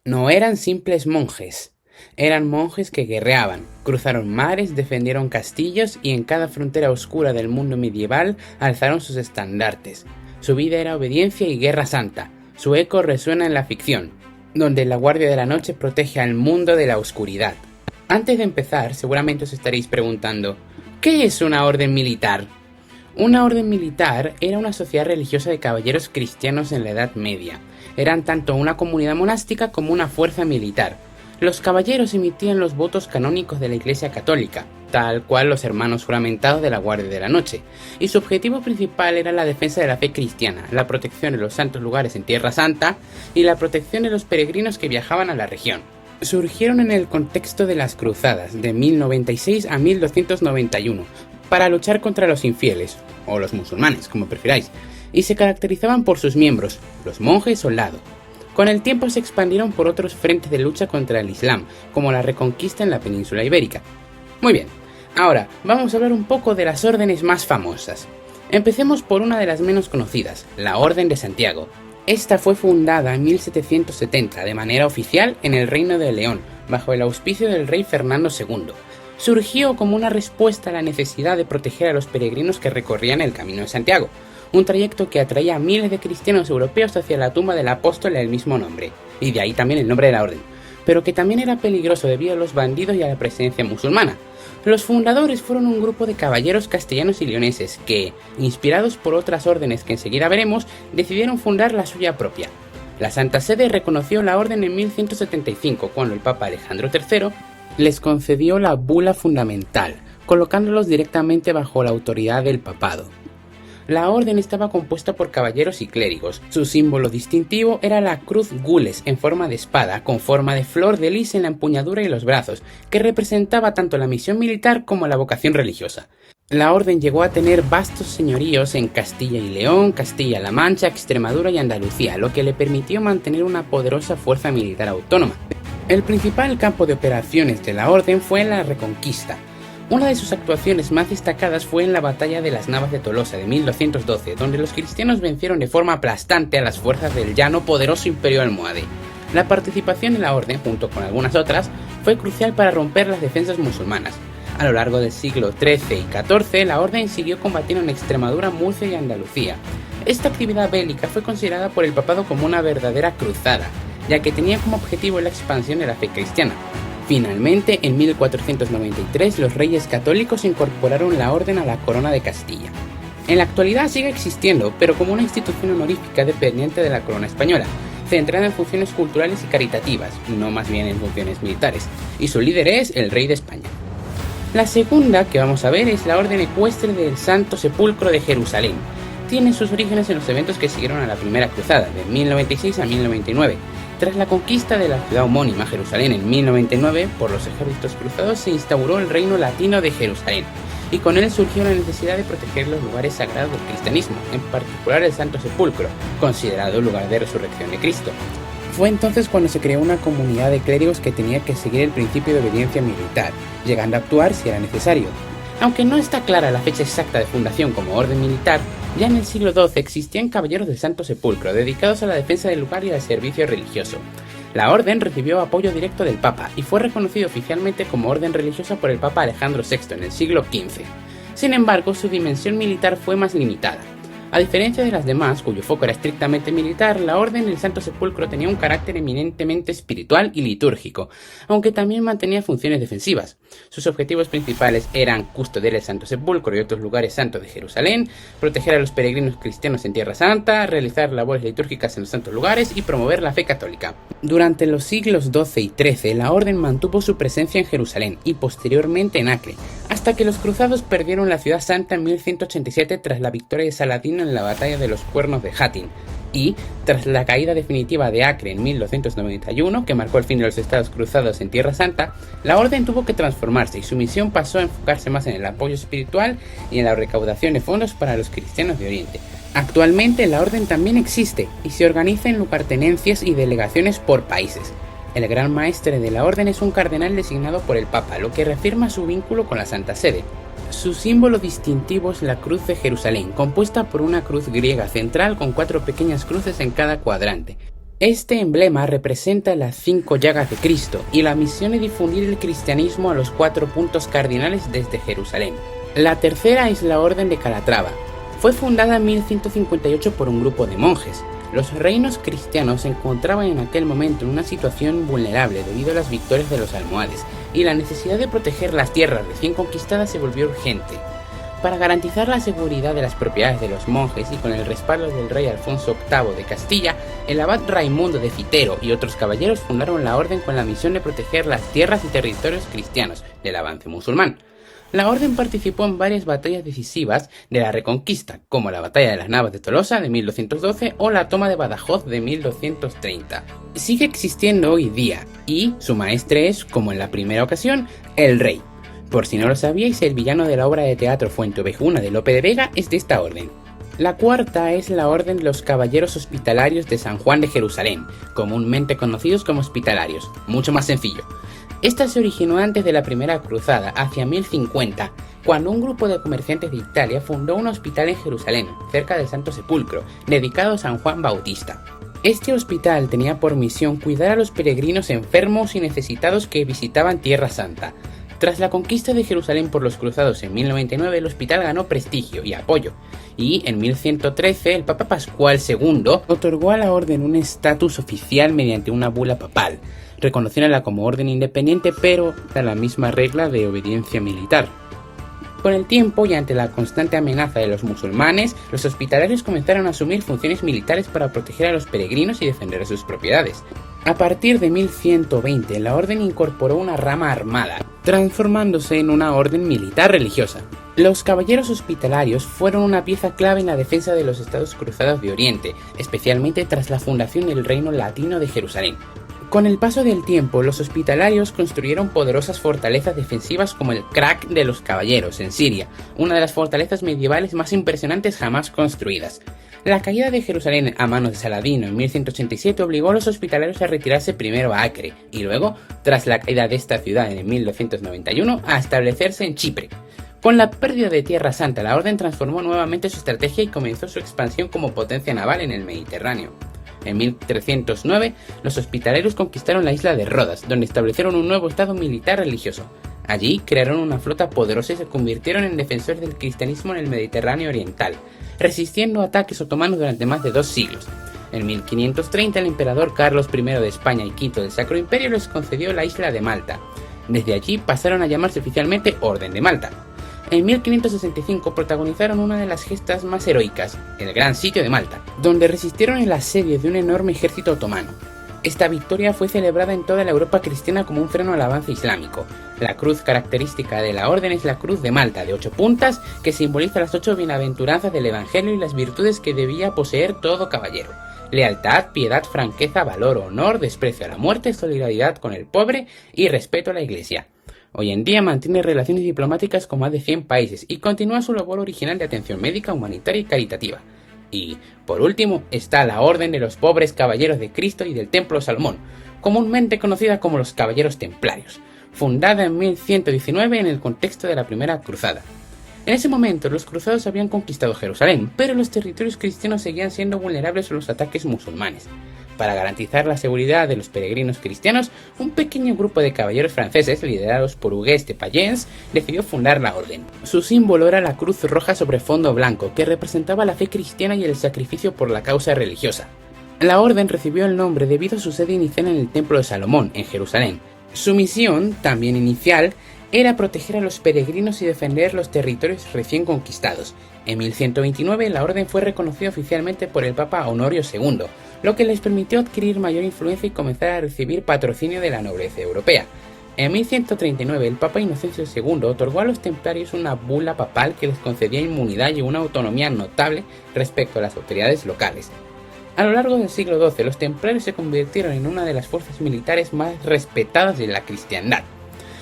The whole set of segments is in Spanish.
No eran simples monjes, eran monjes que guerreaban, cruzaron mares, defendieron castillos y en cada frontera oscura del mundo medieval alzaron sus estandartes. Su vida era obediencia y guerra santa. Su eco resuena en la ficción, donde la Guardia de la Noche protege al mundo de la oscuridad. Antes de empezar, seguramente os estaréis preguntando, ¿qué es una orden militar? Una orden militar era una sociedad religiosa de caballeros cristianos en la Edad Media. Eran tanto una comunidad monástica como una fuerza militar. Los caballeros emitían los votos canónicos de la Iglesia Católica, tal cual los hermanos juramentados de la Guardia de la Noche, y su objetivo principal era la defensa de la fe cristiana, la protección de los santos lugares en Tierra Santa y la protección de los peregrinos que viajaban a la región. Surgieron en el contexto de las cruzadas de 1096 a 1291, para luchar contra los infieles, o los musulmanes, como prefiráis, y se caracterizaban por sus miembros, los monjes o lado. Con el tiempo se expandieron por otros frentes de lucha contra el Islam, como la Reconquista en la península ibérica. Muy bien, ahora vamos a hablar un poco de las órdenes más famosas. Empecemos por una de las menos conocidas, la Orden de Santiago. Esta fue fundada en 1770 de manera oficial en el Reino de León, bajo el auspicio del rey Fernando II. Surgió como una respuesta a la necesidad de proteger a los peregrinos que recorrían el Camino de Santiago, un trayecto que atraía a miles de cristianos europeos hacia la tumba del apóstol del mismo nombre, y de ahí también el nombre de la orden, pero que también era peligroso debido a los bandidos y a la presencia musulmana. Los fundadores fueron un grupo de caballeros castellanos y leoneses que, inspirados por otras órdenes que enseguida veremos, decidieron fundar la suya propia. La Santa Sede reconoció la orden en 1175, cuando el Papa Alejandro III les concedió la bula fundamental, colocándolos directamente bajo la autoridad del papado. La orden estaba compuesta por caballeros y clérigos. Su símbolo distintivo era la cruz gules en forma de espada, con forma de flor de lis en la empuñadura y los brazos, que representaba tanto la misión militar como la vocación religiosa. La orden llegó a tener vastos señoríos en Castilla y León, Castilla-La Mancha, Extremadura y Andalucía, lo que le permitió mantener una poderosa fuerza militar autónoma. El principal campo de operaciones de la orden fue la Reconquista. Una de sus actuaciones más destacadas fue en la Batalla de las Navas de Tolosa de 1212, donde los cristianos vencieron de forma aplastante a las fuerzas del ya no poderoso imperio almohade. La participación en la orden, junto con algunas otras, fue crucial para romper las defensas musulmanas. A lo largo del siglo XIII y XIV, la orden siguió combatiendo en Extremadura, Murcia y Andalucía. Esta actividad bélica fue considerada por el papado como una verdadera cruzada, ya que tenía como objetivo la expansión de la fe cristiana. Finalmente, en 1493, los reyes católicos incorporaron la orden a la corona de Castilla. En la actualidad sigue existiendo, pero como una institución honorífica dependiente de la corona española, centrada en funciones culturales y caritativas, no más bien en funciones militares, y su líder es el rey de España. La segunda que vamos a ver es la Orden Ecuestre del Santo Sepulcro de Jerusalén. Tiene sus orígenes en los eventos que siguieron a la Primera Cruzada, de 1096 a 1099. Tras la conquista de la ciudad homónima Jerusalén en 1099 por los ejércitos cruzados, se instauró el Reino Latino de Jerusalén, y con él surgió la necesidad de proteger los lugares sagrados del cristianismo, en particular el Santo Sepulcro, considerado lugar de resurrección de Cristo. Fue entonces cuando se creó una comunidad de clérigos que tenía que seguir el principio de obediencia militar, llegando a actuar si era necesario. Aunque no está clara la fecha exacta de fundación como orden militar, ya en el siglo XII existían caballeros del Santo Sepulcro dedicados a la defensa del lugar y al servicio religioso. La orden recibió apoyo directo del Papa y fue reconocido oficialmente como orden religiosa por el Papa Alejandro VI en el siglo XV. Sin embargo, su dimensión militar fue más limitada. A diferencia de las demás, cuyo foco era estrictamente militar, la Orden del Santo Sepulcro tenía un carácter eminentemente espiritual y litúrgico, aunque también mantenía funciones defensivas. Sus objetivos principales eran custodiar el Santo Sepulcro y otros lugares santos de Jerusalén, proteger a los peregrinos cristianos en Tierra Santa, realizar labores litúrgicas en los santos lugares y promover la fe católica. Durante los siglos XII y XIII, la Orden mantuvo su presencia en Jerusalén y posteriormente en Acre, hasta que los cruzados perdieron la ciudad santa en 1187 tras la victoria de Saladino en la batalla de los Cuernos de Hattin, y, tras la caída definitiva de Acre en 1291, que marcó el fin de los estados cruzados en Tierra Santa, la orden tuvo que transformarse y su misión pasó a enfocarse más en el apoyo espiritual y en la recaudación de fondos para los cristianos de Oriente. Actualmente la orden también existe y se organiza en lugartenencias y delegaciones por países. El gran maestre de la orden es un cardenal designado por el Papa, lo que reafirma su vínculo con la Santa Sede. Su símbolo distintivo es la Cruz de Jerusalén, compuesta por una cruz griega central con 4 pequeñas cruces en cada cuadrante. Este emblema representa las 5 llagas de Cristo y la misión es difundir el cristianismo a los 4 puntos cardinales desde Jerusalén. La tercera es la Orden de Calatrava. Fue fundada en 1158 por un grupo de monjes. Los reinos cristianos se encontraban en aquel momento en una situación vulnerable debido a las victorias de los almohades, y la necesidad de proteger las tierras recién conquistadas se volvió urgente. Para garantizar la seguridad de las propiedades de los monjes y con el respaldo del rey Alfonso VIII de Castilla, el abad Raimundo de Citero y otros caballeros fundaron la orden con la misión de proteger las tierras y territorios cristianos del avance musulmán. La orden participó en varias batallas decisivas de la Reconquista, como la batalla de las Navas de Tolosa de 1212 o la toma de Badajoz de 1230. Sigue existiendo hoy día y su maestre es, como en la primera ocasión, el rey. Por si no lo sabíais, el villano de la obra de teatro Fuenteovejuna de Lope de Vega es de esta orden. La cuarta es la Orden de los Caballeros Hospitalarios de San Juan de Jerusalén, comúnmente conocidos como hospitalarios, mucho más sencillo. Esta se originó antes de la Primera Cruzada, hacia 1050, cuando un grupo de comerciantes de Italia fundó un hospital en Jerusalén, cerca del Santo Sepulcro, dedicado a San Juan Bautista. Este hospital tenía por misión cuidar a los peregrinos enfermos y necesitados que visitaban Tierra Santa. Tras la conquista de Jerusalén por los cruzados en 1099, el hospital ganó prestigio y apoyo, y en 1113 el Papa Pascual II otorgó a la orden un estatus oficial mediante una bula papal, reconociéndola como orden independiente pero a la misma regla de obediencia militar. Con el tiempo y ante la constante amenaza de los musulmanes, los hospitalarios comenzaron a asumir funciones militares para proteger a los peregrinos y defender sus propiedades. A partir de 1120, la orden incorporó una rama armada, transformándose en una orden militar religiosa. Los caballeros hospitalarios fueron una pieza clave en la defensa de los estados cruzados de Oriente, especialmente tras la fundación del Reino Latino de Jerusalén. Con el paso del tiempo, los hospitalarios construyeron poderosas fortalezas defensivas como el Krak de los Caballeros en Siria, una de las fortalezas medievales más impresionantes jamás construidas. La caída de Jerusalén a manos de Saladino en 1187 obligó a los hospitalarios a retirarse primero a Acre y luego, tras la caída de esta ciudad en 1291, a establecerse en Chipre. Con la pérdida de Tierra Santa, la orden transformó nuevamente su estrategia y comenzó su expansión como potencia naval en el Mediterráneo. En 1309, los hospitalarios conquistaron la isla de Rodas, donde establecieron un nuevo estado militar religioso. Allí crearon una flota poderosa y se convirtieron en defensores del cristianismo en el Mediterráneo oriental, resistiendo ataques otomanos durante más de 2 siglos. En 1530, el emperador Carlos I de España y V del Sacro Imperio les concedió la isla de Malta. Desde allí pasaron a llamarse oficialmente Orden de Malta. En 1565 protagonizaron una de las gestas más heroicas, el Gran Sitio de Malta, donde resistieron el asedio de un enorme ejército otomano. Esta victoria fue celebrada en toda la Europa cristiana como un freno al avance islámico. La cruz característica de la orden es la cruz de Malta, de 8 puntas, que simboliza las 8 bienaventuranzas del Evangelio y las virtudes que debía poseer todo caballero: lealtad, piedad, franqueza, valor, honor, desprecio a la muerte, solidaridad con el pobre y respeto a la Iglesia. Hoy en día mantiene relaciones diplomáticas con más de 100 países y continúa su labor original de atención médica, humanitaria y caritativa. Y, por último, está la Orden de los Pobres Caballeros de Cristo y del Templo Salomón, comúnmente conocida como los Caballeros Templarios, fundada en 1119 en el contexto de la Primera Cruzada. En ese momento, los cruzados habían conquistado Jerusalén, pero los territorios cristianos seguían siendo vulnerables a los ataques musulmanes. Para garantizar la seguridad de los peregrinos cristianos, un pequeño grupo de caballeros franceses, liderados por Hugues de Payens, decidió fundar la orden. Su símbolo era la cruz roja sobre fondo blanco, que representaba la fe cristiana y el sacrificio por la causa religiosa. La orden recibió el nombre debido a su sede inicial en el Templo de Salomón, en Jerusalén. Su misión, también inicial, era proteger a los peregrinos y defender los territorios recién conquistados. En 1129 la orden fue reconocida oficialmente por el Papa Honorio II, lo que les permitió adquirir mayor influencia y comenzar a recibir patrocinio de la nobleza europea. En 1139 el Papa Inocencio II otorgó a los templarios una bula papal que les concedía inmunidad y una autonomía notable respecto a las autoridades locales. A lo largo del siglo XII los templarios se convirtieron en una de las fuerzas militares más respetadas de la cristiandad.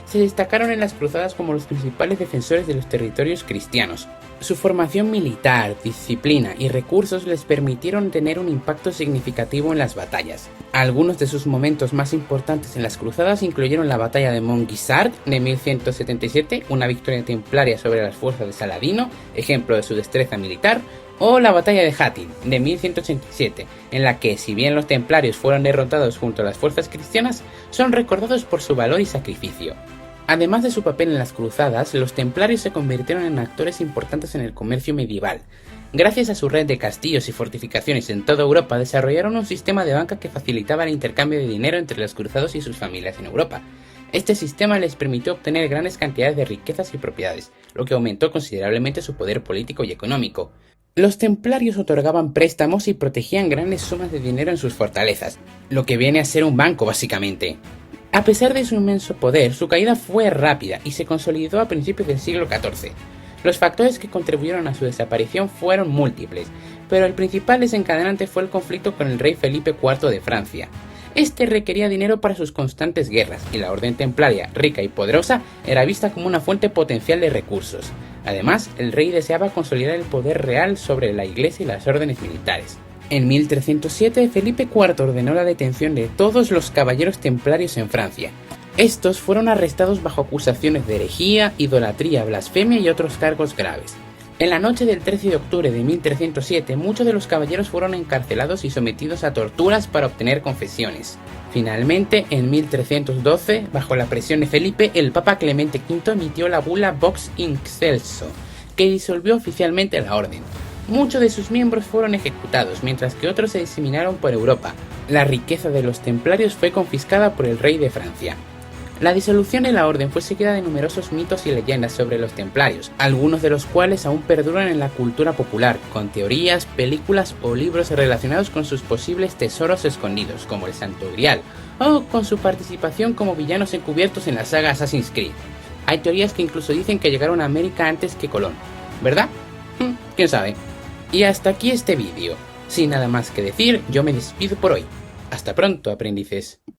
Se destacaron en las cruzadas como los principales defensores de los territorios cristianos. Su formación militar, disciplina y recursos les permitieron tener un impacto significativo en las batallas. Algunos de sus momentos más importantes en las cruzadas incluyeron la batalla de Montgisart de 1177, una victoria templaria sobre las fuerzas de Saladino, ejemplo de su destreza militar, o la batalla de Hattin, de 1187, en la que, si bien los templarios fueron derrotados junto a las fuerzas cristianas, son recordados por su valor y sacrificio. Además de su papel en las cruzadas, los templarios se convirtieron en actores importantes en el comercio medieval. Gracias a su red de castillos y fortificaciones en toda Europa, desarrollaron un sistema de banca que facilitaba el intercambio de dinero entre los cruzados y sus familias en Europa. Este sistema les permitió obtener grandes cantidades de riquezas y propiedades, lo que aumentó considerablemente su poder político y económico. Los templarios otorgaban préstamos y protegían grandes sumas de dinero en sus fortalezas, lo que viene a ser un banco básicamente. A pesar de su inmenso poder, su caída fue rápida y se consolidó a principios del siglo XIV. Los factores que contribuyeron a su desaparición fueron múltiples, pero el principal desencadenante fue el conflicto con el rey Felipe IV de Francia. Este requería dinero para sus constantes guerras, y la orden templaria, rica y poderosa, era vista como una fuente potencial de recursos. Además, el rey deseaba consolidar el poder real sobre la iglesia y las órdenes militares. En 1307, Felipe IV ordenó la detención de todos los caballeros templarios en Francia. Estos fueron arrestados bajo acusaciones de herejía, idolatría, blasfemia y otros cargos graves. En la noche del 13 de octubre de 1307, muchos de los caballeros fueron encarcelados y sometidos a torturas para obtener confesiones. Finalmente, en 1312, bajo la presión de Felipe, el Papa Clemente V emitió la bula Vox Incelso, que disolvió oficialmente la orden. Muchos de sus miembros fueron ejecutados, mientras que otros se diseminaron por Europa. La riqueza de los templarios fue confiscada por el rey de Francia. La disolución de la orden fue seguida de numerosos mitos y leyendas sobre los templarios, algunos de los cuales aún perduran en la cultura popular, con teorías, películas o libros relacionados con sus posibles tesoros escondidos, como el Santo Grial, o con su participación como villanos encubiertos en la saga Assassin's Creed. Hay teorías que incluso dicen que llegaron a América antes que Colón, ¿verdad? ¿Quién sabe? Y hasta aquí este vídeo. Sin nada más que decir, yo me despido por hoy. Hasta pronto, aprendices.